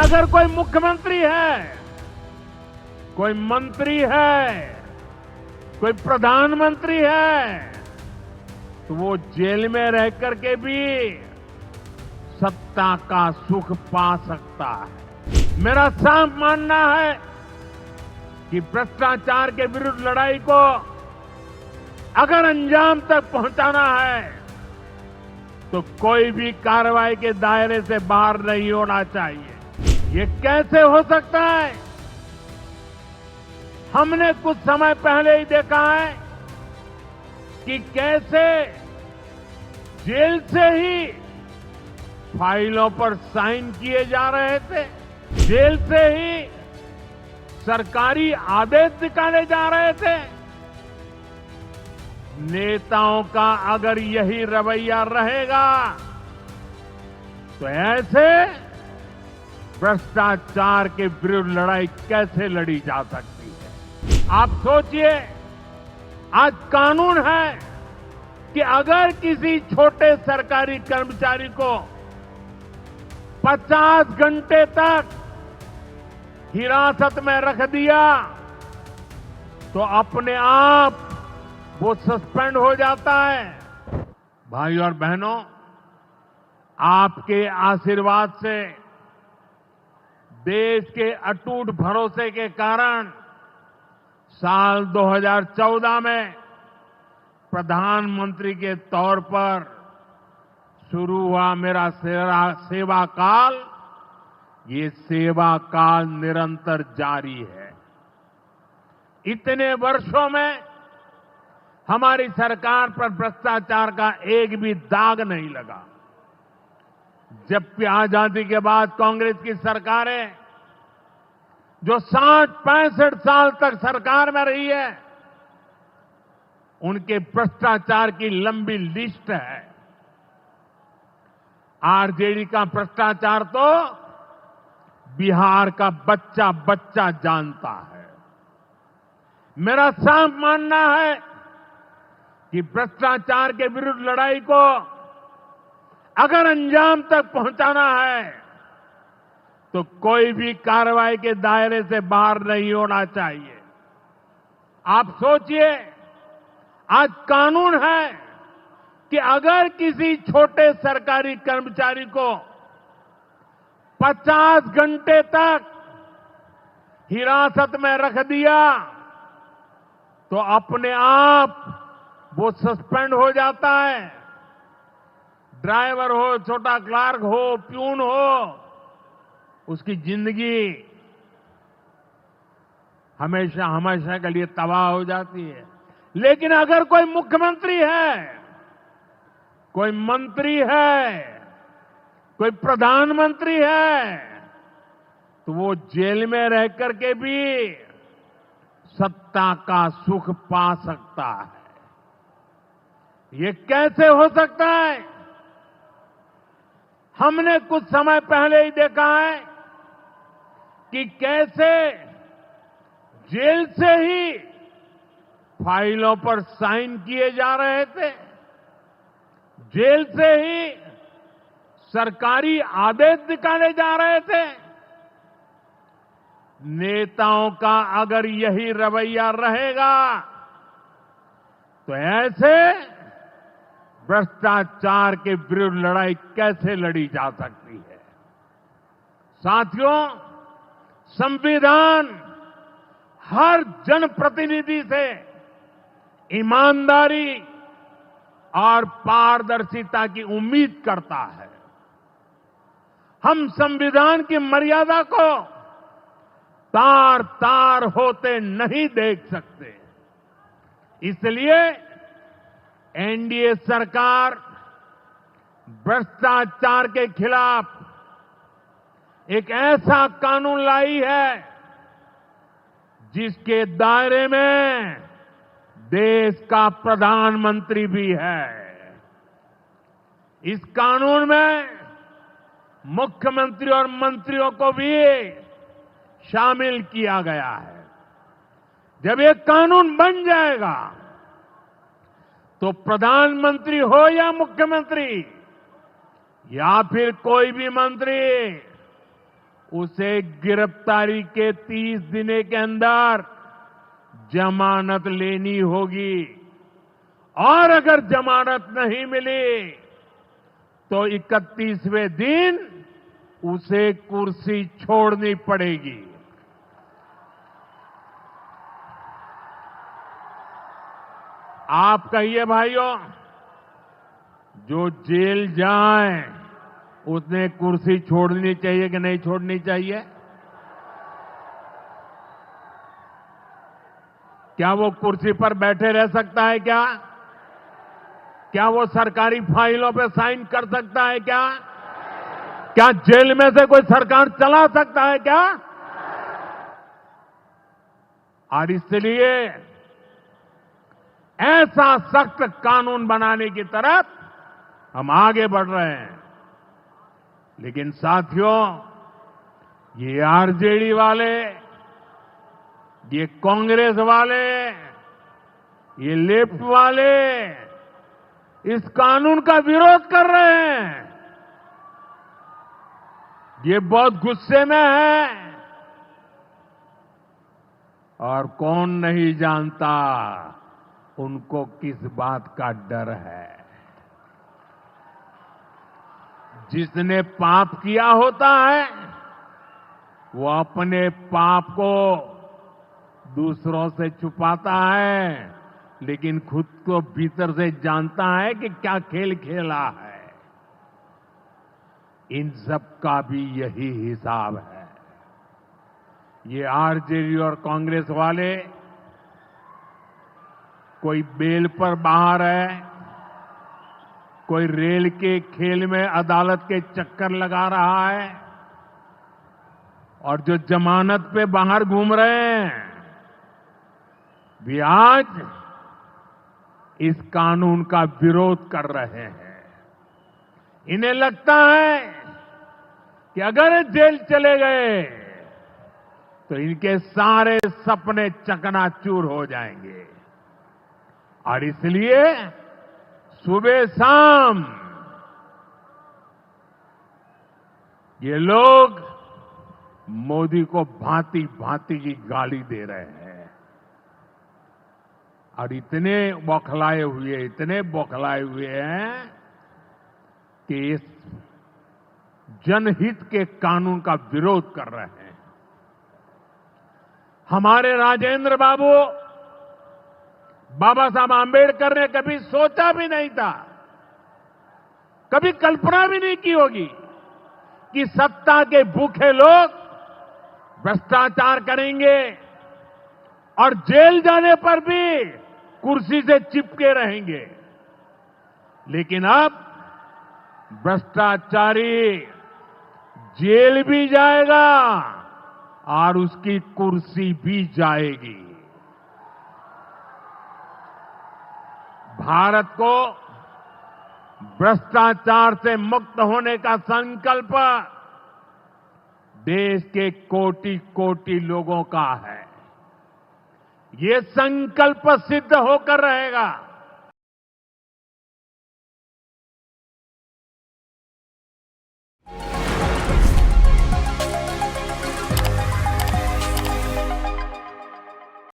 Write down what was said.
अगर कोई मुख्यमंत्री है, कोई मंत्री है, कोई प्रधानमंत्री है, तो वो जेल में रह करके भी सत्ता का सुख पा सकता है। मेरा साफ मानना है कि भ्रष्टाचार के विरुद्ध लड़ाई को अगर अंजाम तक पहुंचाना है तो कोई भी कार्रवाई के दायरे से बाहर नहीं होना चाहिए। ये कैसे हो सकता है? हमने कुछ समय पहले ही देखा है कि कैसे जेल से ही फाइलों पर साइन किए जा रहे थे, जेल से ही सरकारी आदेश निकाले जा रहे थे। नेताओं का अगर यही रवैया रहेगा तो ऐसे भ्रष्टाचार के विरुद्ध लड़ाई कैसे लड़ी जा सकती है? आप सोचिए, आज कानून है कि अगर किसी छोटे सरकारी कर्मचारी को 50 घंटे तक हिरासत में रख दिया तो अपने आप वो सस्पेंड हो जाता है। भाई और बहनों, आपके आशीर्वाद से, देश के अटूट भरोसे के कारण साल 2014 में प्रधानमंत्री के तौर पर शुरू हुआ मेरा सेवा काल, ये सेवा काल निरंतर जारी है। इतने वर्षों में हमारी सरकार पर भ्रष्टाचार का एक भी दाग नहीं लगा। जबकि आजादी के बाद कांग्रेस की सरकारें जो 60-65 साल तक सरकार में रही है, उनके भ्रष्टाचार की लंबी लिस्ट है। आरजेडी का भ्रष्टाचार तो बिहार का बच्चा बच्चा जानता है। मेरा साफ मानना है कि भ्रष्टाचार के विरुद्ध लड़ाई को अगर अंजाम तक पहुंचाना है तो कोई भी कार्रवाई के दायरे से बाहर नहीं होना चाहिए। आप सोचिए, आज कानून है कि अगर किसी छोटे सरकारी कर्मचारी को 50 घंटे तक हिरासत में रख दिया तो अपने आप वो सस्पेंड हो जाता है। ड्राइवर हो, छोटा क्लार्क हो, प्यून हो, उसकी जिंदगी हमेशा हमेशा के लिए तबाह हो जाती है। लेकिन अगर कोई मुख्यमंत्री है, कोई मंत्री है, कोई प्रधानमंत्री है, तो वो जेल में रह करके भी सत्ता का सुख पा सकता है। ये कैसे हो सकता है? हमने कुछ समय पहले ही देखा है कि कैसे जेल से ही फाइलों पर साइन किए जा रहे थे, जेल से ही सरकारी आदेश निकाले जा रहे थे। नेताओं का अगर यही रवैया रहेगा तो ऐसे भ्रष्टाचार के विरुद्ध लड़ाई कैसे लड़ी जा सकती है? साथियों, संविधान हर जनप्रतिनिधि से ईमानदारी और पारदर्शिता की उम्मीद करता है। हम संविधान की मर्यादा को तार तार होते नहीं देख सकते। इसलिए एनडीए सरकार भ्रष्टाचार के खिलाफ एक ऐसा कानून लाई है जिसके दायरे में देश का प्रधानमंत्री भी है। इस कानून में मुख्यमंत्री और मंत्रियों को भी शामिल किया गया है। जब ये कानून बन जाएगा तो प्रधानमंत्री हो या मुख्यमंत्री या फिर कोई भी मंत्री, उसे गिरफ्तारी के 30 दिन के अंदर जमानत लेनी होगी और अगर जमानत नहीं मिली तो 31वें दिन उसे कुर्सी छोड़नी पड़ेगी। आप कहिए भाइयों, जो जेल जाए उसने कुर्सी छोड़नी चाहिए कि नहीं छोड़नी चाहिए? क्या वो कुर्सी पर बैठे रह सकता है क्या? क्या वो सरकारी फाइलों पे साइन कर सकता है क्या? क्या जेल में से कोई सरकार चला सकता है क्या? और इसलिए ऐसा सख्त कानून बनाने की तरफ हम आगे बढ़ रहे हैं। लेकिन साथियों, ये आरजेडी वाले, ये कांग्रेस वाले, ये लेफ्ट वाले इस कानून का विरोध कर रहे हैं। ये बहुत गुस्से में है और कौन नहीं जानता उनको किस बात का डर है। जिसने पाप किया होता है वो अपने पाप को दूसरों से छुपाता है, लेकिन खुद को भीतर से जानता है कि क्या खेल खेला है। इन सब का भी यही हिसाब है। ये आरजेडी और कांग्रेस वाले कोई बेल पर बाहर है, कोई रेल के खेल में अदालत के चक्कर लगा रहा है और जो जमानत पे बाहर घूम रहे हैं वे आज इस कानून का विरोध कर रहे हैं। इन्हें लगता है कि अगर जेल चले गए तो इनके सारे सपने चकनाचूर हो जाएंगे और इसलिए सुबह शाम ये लोग मोदी को भांति भांति की गाली दे रहे हैं और इतने बौखलाए हुए हैं कि इस जनहित के कानून का विरोध कर रहे हैं। हमारे राजेंद्र बाबू बाबा साहब आंबेडकर ने कभी सोचा भी नहीं था, कभी कल्पना भी नहीं की होगी कि सत्ता के भूखे लोग भ्रष्टाचार करेंगे और जेल जाने पर भी कुर्सी से चिपके रहेंगे। लेकिन अब भ्रष्टाचारी जेल भी जाएगा और उसकी कुर्सी भी जाएगी। भारत को भ्रष्टाचार से मुक्त होने का संकल्प देश के कोटि कोटि लोगों का है। ये संकल्प सिद्ध होकर रहेगा।